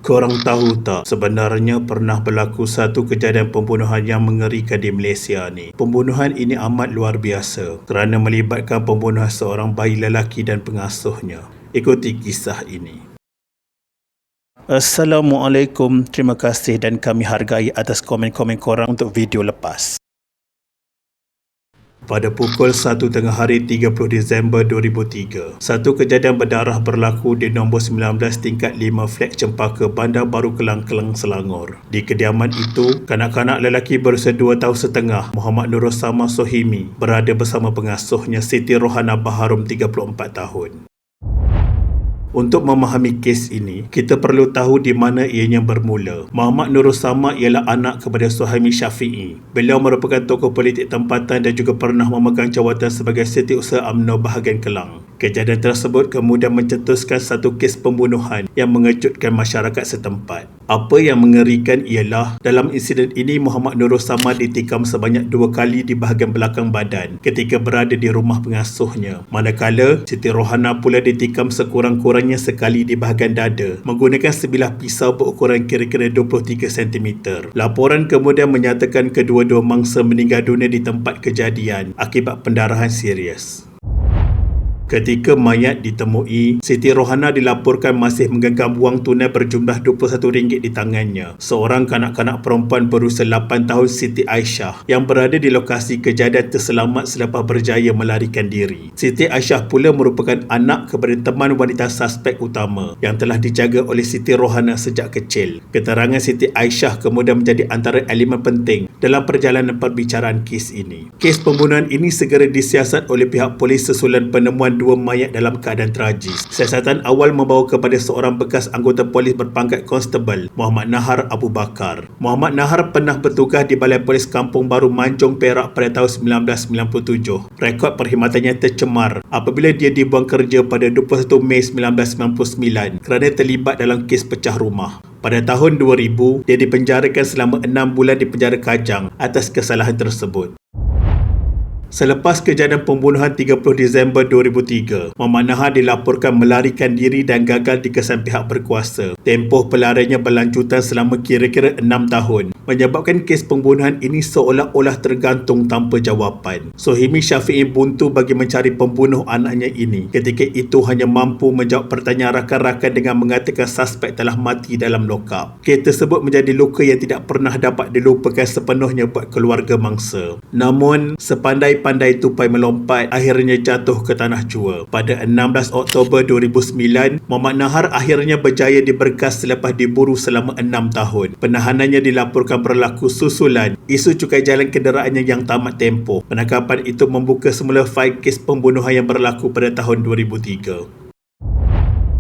Korang tahu tak, sebenarnya pernah berlaku satu kejadian pembunuhan yang mengerikan di Malaysia ni. Pembunuhan ini amat luar biasa kerana melibatkan pembunuhan seorang bayi lelaki dan pengasuhnya. Ikuti kisah ini. Assalamualaikum, terima kasih dan kami hargai atas komen-komen korang untuk video lepas. Pada pukul 1 tengah hari 30 Disember 2003, satu kejadian berdarah berlaku di nombor 19 tingkat 5 Flat Cempaka, Bandar Baru Kelang, Kelang, Selangor. Di kediaman itu, kanak-kanak lelaki berusia 2 tahun setengah, Muhammad Nur Rosama Sohimi, berada bersama pengasuhnya Siti Rohana Baharum, 34 tahun. Untuk memahami kes ini, kita perlu tahu di mana ianya bermula. Muhammad Nur Rosama ialah anak kepada Suhaimi Syafi'i. Beliau merupakan tokoh politik tempatan dan juga pernah memegang jawatan sebagai Setiausaha UMNO bahagian Kelang. Kejadian tersebut kemudian mencetuskan satu kes pembunuhan yang mengejutkan masyarakat setempat. Apa yang mengerikan ialah dalam insiden ini Muhammad Nur Rosama ditikam sebanyak 2 kali di bahagian belakang badan ketika berada di rumah pengasuhnya. Manakala Siti Rohana pula ditikam sekurang-kurangnya sekali di bahagian dada menggunakan sebilah pisau berukuran kira-kira 23 cm. Laporan kemudian menyatakan kedua-dua mangsa meninggal dunia di tempat kejadian akibat pendarahan serius. Ketika mayat ditemui, Siti Rohana dilaporkan masih menggenggam wang tunai berjumlah RM21 di tangannya. Seorang kanak-kanak perempuan berusia 8 tahun, Siti Aisyah, yang berada di lokasi kejadian terselamat selepas berjaya melarikan diri. Siti Aisyah pula merupakan anak kepada teman wanita suspek utama yang telah dijaga oleh Siti Rohana sejak kecil. Keterangan Siti Aisyah kemudian menjadi antara elemen penting dalam perjalanan perbicaraan kes ini. Kes pembunuhan ini segera disiasat oleh pihak polis sesulan penemuan 2 mayat dalam keadaan tragis. Siasatan awal membawa kepada seorang bekas anggota polis berpangkat konstebel, Muhammad Nahar Abu Bakar. Muhammad Nahar pernah bertugas di Balai Polis Kampung Baru Manjung, Perak pada tahun 1997. Rekod perkhidmatannya tercemar apabila dia dibuang kerja pada 21 Mei 1999 kerana terlibat dalam kes pecah rumah. Pada tahun 2000, dia dipenjarakan selama 6 bulan di penjara Kajang atas kesalahan tersebut. Selepas kejadian pembunuhan 30 Disember 2003, Muhammad Nahar dilaporkan melarikan diri dan gagal dikesan pihak berkuasa. Tempoh pelariannya berlanjutan selama kira-kira 6 tahun, menyebabkan kes pembunuhan ini seolah-olah tergantung tanpa jawapan. Suhaimi Syafi'i buntu bagi mencari pembunuh anaknya ini. Ketika itu hanya mampu menjawab pertanyaan rakan-rakan dengan mengatakan suspek telah mati dalam lokap. Kes tersebut menjadi luka yang tidak pernah dapat dilupakan sepenuhnya buat keluarga mangsa. Namun, sepandai-pandai tupai melompat akhirnya jatuh ke tanah jua. Pada 16 Oktober 2009, Muhammad Nahar akhirnya berjaya diberkas selepas diburu selama 6 tahun. Penahanannya dilaporkan berlaku susulan isu cukai jalan kenderaannya yang tamat tempoh. Penangkapan itu membuka semula fail kes pembunuhan yang berlaku pada tahun 2003.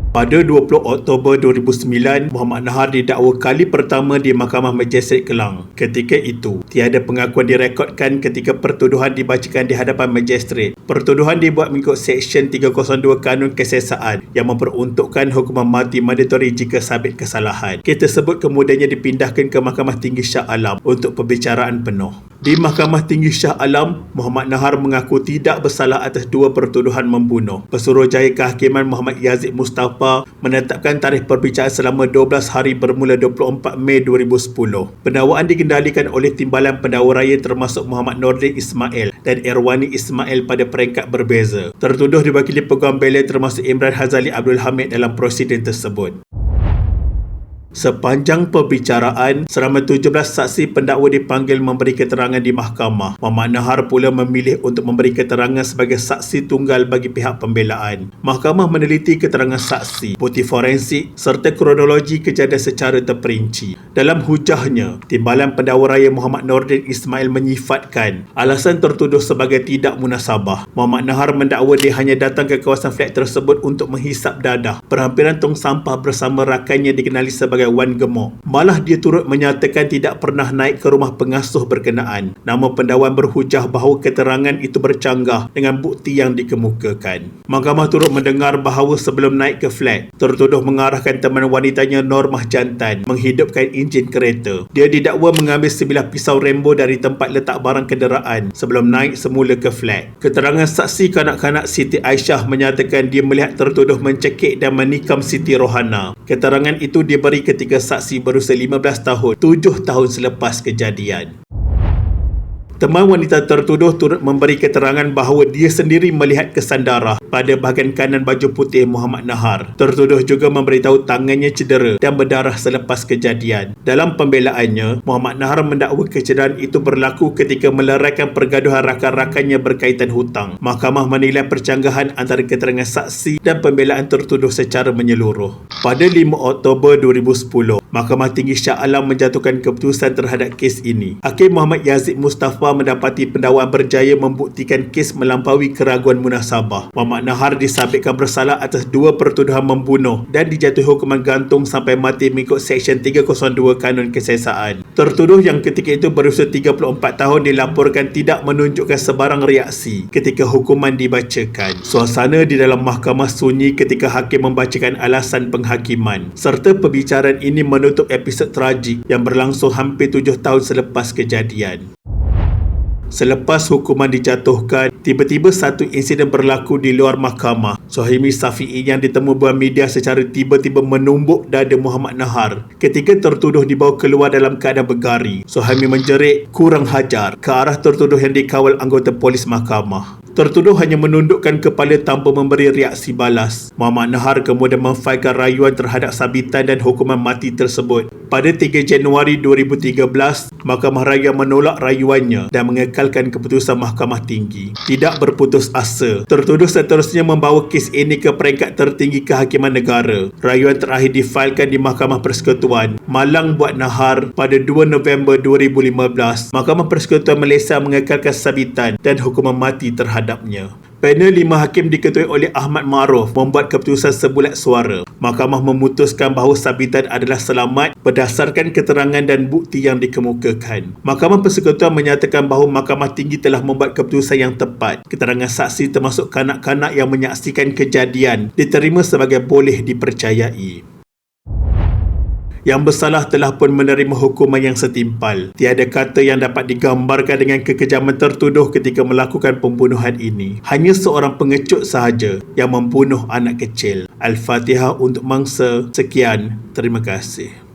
Pada 20 Oktober 2009, Muhammad Nahar didakwa kali pertama di Mahkamah Magistrate Kelang. Ketika itu, tiada pengakuan direkodkan ketika pertuduhan dibacakan di hadapan magistrate. Pertuduhan dibuat mengikut Seksyen 302 Kanun Kesiasaan yang memperuntukkan hukuman mati mandatori jika sabit kesalahan. Kes tersebut kemudiannya dipindahkan ke Mahkamah Tinggi Shah Alam untuk pembicaraan penuh. Di Mahkamah Tinggi Shah Alam, Muhammad Nahar mengaku tidak bersalah atas 2 pertuduhan membunuh. Pesuruhjaya Kehakiman Muhammad Yazid Mustafa menetapkan tarikh perbicaraan selama 12 hari bermula 24 Mei 2010. Pendakwaan dikendalikan oleh Timbalan Pendakwa Raya termasuk Muhammad Nordin Ismail dan Irwani Ismail pada peringkat berbeza. Tertuduh diwakili Peguam Bela termasuk Imran Hazali Abdul Hamid dalam prosiden tersebut. Sepanjang perbicaraan, seramai 17 saksi pendakwa dipanggil memberi keterangan di mahkamah. Muhammad Nahar pula memilih untuk memberi keterangan sebagai saksi tunggal bagi pihak pembelaan. Mahkamah meneliti keterangan saksi, bukti forensik serta kronologi kejadian secara terperinci. Dalam hujahnya, Timbalan Pendakwa Raya Muhammad Nordin Ismail menyifatkan alasan tertuduh sebagai tidak munasabah. Muhammad Nahar mendakwa dia hanya datang ke kawasan flat tersebut untuk menghisap dadah berhampiran tong sampah bersama rakannya dikenali sebagai Wan Gemok. Malah dia turut menyatakan tidak pernah naik ke rumah pengasuh berkenaan. Namun pendakwa berhujah bahawa keterangan itu bercanggah dengan bukti yang dikemukakan. Mahkamah turut mendengar bahawa sebelum naik ke flat, tertuduh mengarahkan teman wanitanya Normah Jantan menghidupkan enjin kereta. Dia didakwa mengambil sebilah pisau Rambo dari tempat letak barang kenderaan sebelum naik semula ke flat. Keterangan saksi kanak-kanak Siti Aisyah menyatakan dia melihat tertuduh mencekik dan menikam Siti Rohana. Keterangan itu diberikan ketika saksi berusia 15 tahun 7 tahun selepas kejadian. Teman wanita tertuduh turut memberi keterangan bahawa dia sendiri melihat kesan darah pada bahagian kanan baju putih Muhammad Nahar. Tertuduh juga memberitahu tangannya cedera dan berdarah selepas kejadian. Dalam pembelaannya, Muhammad Nahar mendakwa kecederaan itu berlaku ketika meleraikan pergaduhan rakan-rakannya berkaitan hutang. Mahkamah menilai percanggahan antara keterangan saksi dan pembelaan tertuduh secara menyeluruh. Pada 5 Oktober 2010, Mahkamah Tinggi Shah Alam menjatuhkan keputusan terhadap kes ini. Hakim Muhammad Yazid Mustafa mendapati pendakwaan berjaya membuktikan kes melampaui keraguan munasabah. Muhammad Nahar disabitkan bersalah atas 2 pertuduhan membunuh dan dijatuhi hukuman gantung sampai mati mengikut Seksyen 302 Kanun Kesiasaan. Tertuduh yang ketika itu berusia 34 tahun dilaporkan tidak menunjukkan sebarang reaksi ketika hukuman dibacakan. Suasana di dalam mahkamah sunyi ketika hakim membacakan alasan penghakiman, serta perbicaraan ini menutup episod tragik yang berlangsung hampir 7 tahun selepas kejadian. Selepas hukuman dijatuhkan, tiba-tiba satu insiden berlaku di luar mahkamah. Suhaimi Safi'i yang ditemu buah media secara tiba-tiba menumbuk dada Muhammad Nahar ketika tertuduh dibawa keluar dalam keadaan bergari. Suhaimi menjerit, "Kurang hajar," ke arah tertuduh yang dikawal anggota polis mahkamah. Tertuduh hanya menundukkan kepala tanpa memberi reaksi balas. Muhammad Nahar kemudian memfailkan rayuan terhadap sabitan dan hukuman mati tersebut. Pada 3 Januari 2013, Mahkamah Raya menolak rayuannya dan mengekalkan keputusan Mahkamah Tinggi. Tidak berputus asa, tertuduh seterusnya membawa kes ini ke peringkat tertinggi kehakiman negara. Rayuan terakhir difailkan di Mahkamah Persekutuan Malang buat Nahar pada 2 November 2015. Mahkamah Persekutuan Malaysia mengekalkan sabitan dan hukuman mati terhadapnya. Panel 5 hakim diketuai oleh Ahmad Maarof membuat keputusan sebulat suara. Mahkamah memutuskan bahawa sabitan adalah selamat berdasarkan keterangan dan bukti yang dikemukakan. Mahkamah Persekutuan menyatakan bahawa Mahkamah Tinggi telah membuat keputusan yang tepat. Keterangan saksi termasuk kanak-kanak yang menyaksikan kejadian diterima sebagai boleh dipercayai. Yang bersalah telah pun menerima hukuman yang setimpal. Tiada kata yang dapat digambarkan dengan kekejaman tertuduh ketika melakukan pembunuhan ini. Hanya seorang pengecut sahaja yang membunuh anak kecil. Al-Fatihah untuk mangsa. Sekian, terima kasih.